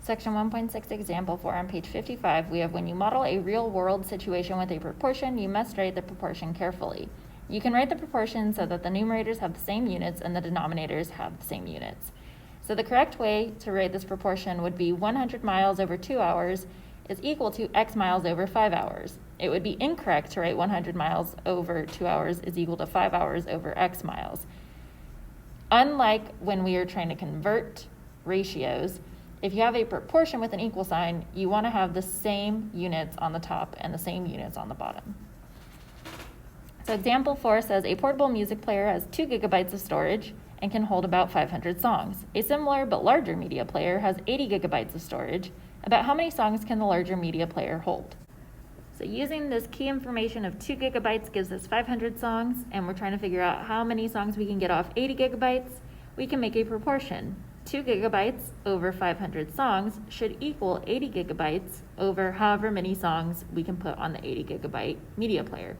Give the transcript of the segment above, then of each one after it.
Section 1.6 example 4 on page 55, we have when you model a real-world situation with a proportion, you must write the proportion carefully. You can write the proportion so that the numerators have the same units and the denominators have the same units. So the correct way to write this proportion would be 100 miles over 2 hours is equal to X miles over 5 hours. It would be incorrect to write 100 miles over 2 hours is equal to 5 hours over X miles. Unlike when we are trying to convert ratios, if you have a proportion with an equal sign, you want to have the same units on the top and the same units on the bottom. So example 4 says a portable music player has 2 gigabytes of storage and can hold about 500 songs. A similar but larger media player has 80 gigabytes of storage. About how many songs can the larger media player hold? So using this key information of 2 gigabytes gives us 500 songs, and we're trying to figure out how many songs we can get off 80 gigabytes. We can make a proportion. 2 gigabytes over 500 songs should equal 80 gigabytes over however many songs we can put on the 80 gigabyte media player.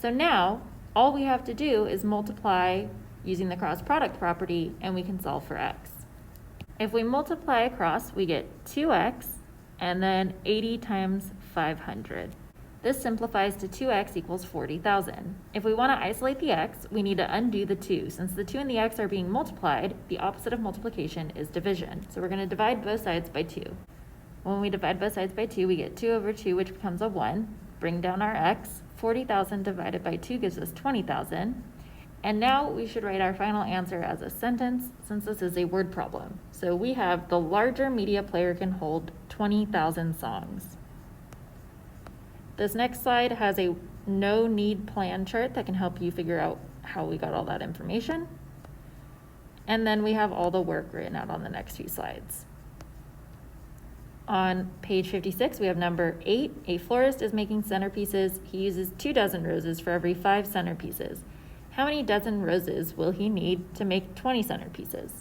So now, all we have to do is multiply using the cross product property, and we can solve for x. If we multiply across, we get 2x and then 80 times 500. This simplifies to 2x equals 40,000. If we want to isolate the x, we need to undo the 2. Since the 2 and the x are being multiplied, the opposite of multiplication is division. So we're going to divide both sides by 2. When we divide both sides by 2, we get 2 over 2, which becomes a 1. Bring down our x. 40,000 divided by 2 gives us 20,000. And now we should write our final answer as a sentence, since this is a word problem. So we have the larger media player can hold 20,000 songs. This next slide has a no-need plan chart that can help you figure out how we got all that information. And then we have all the work written out on the next few slides. On page 56, we have number 8. A florist is making centerpieces. He uses 2 dozen roses for every 5 centerpieces. How many dozen roses will he need to make 20 centerpieces?